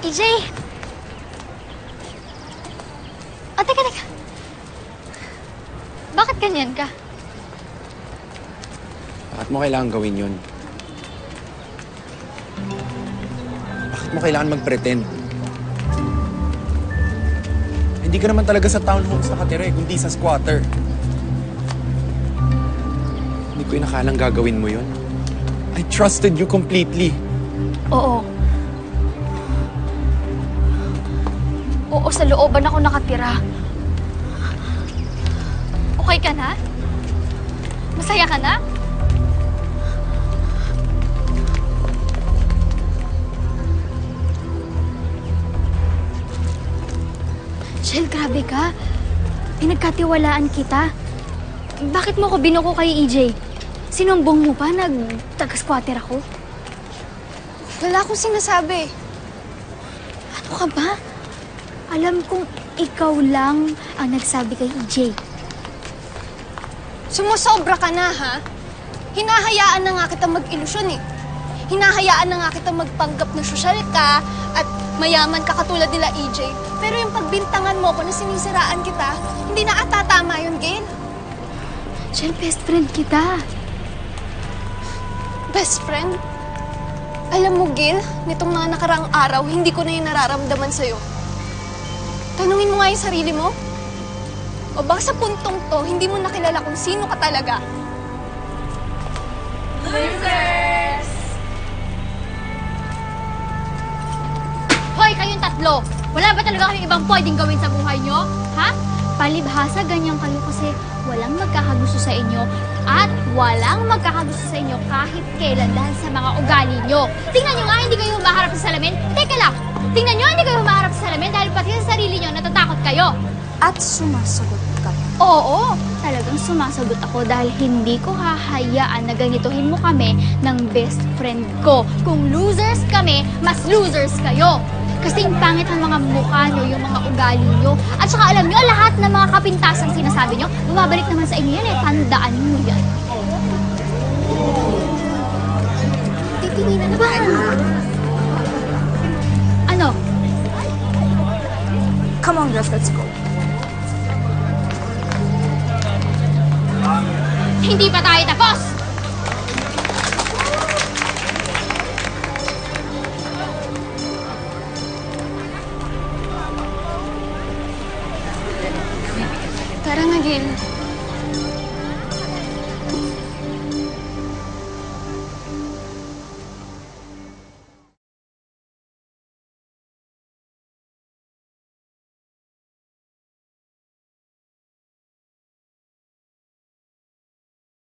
EJ! Teka. Bakit ganyan ka? Bakit mo kailangan gawin yun? Bakit mo kailangan mag-pretend? Hindi ka naman talaga sa townhomes nakatira kundi sa squatter. Hindi ko inakalang gagawin mo yun. I trusted you completely. Oo, sa looban ako nakatira. Okay ka na? Masaya ka na? Shell, grabe ka. Pinagkatiwalaan kita. Bakit mo ko binuko kay EJ? Sinumbong mo pa? Nag-taga-squatter ako? Wala akong sinasabi. Ano ka ba? Alam kong ikaw lang ang nagsabi kay EJ. Sumusobra ka na, ha? Hinahayaan na nga kita mag-ilusyon eh. Hinahayaan na nga kita magpanggap na sosyal ka at mayaman ka katulad nila EJ. Pero yung pagbintangan mo ko na sinisiraan kita, hindi na ata tama yun, Gail. Shell, best friend kita. Best friend? Alam mo, Gail, nitong mga nakaraang araw, hindi ko na yung nararamdaman sa'yo. Tanungin mo nga yung sarili mo. O baka sa puntong to, hindi mo nakilala kung sino ka talaga. Losers! Hoy, kayong tatlo! Wala ba talaga kayong ibang pwedeng gawin sa buhay nyo? Ha? Palibhasa, ganyan kayo kasi walang magkakagusto sa inyo at walang magkakagusto sa inyo kahit kailan dahil sa mga ugali nyo. Tingnan nyo nga, hindi kayo humaharap sa salamin. Teka lang! Tingnan nyo, hindi kayo humaharap sa salamin dahil pati sa sarili nyo natatakot kayo. At sumasagot ka. Oo, talagang sumasagot ako dahil hindi ko hahayaan na ganituhin mo kami ng best friend ko. Kung losers kami, mas losers kayo. Kasing pangit ang mga mukha nyo, yung mga ugali nyo. At saka alam nyo, lahat ng mga kapintasang sinasabi nyo, bumabalik naman sa inyo yan eh. Tandaan nyo yan. Titinginan na ba? Ano? Come on, girls, let's go. Hindi pa tayo tapos! Tara na, Gail.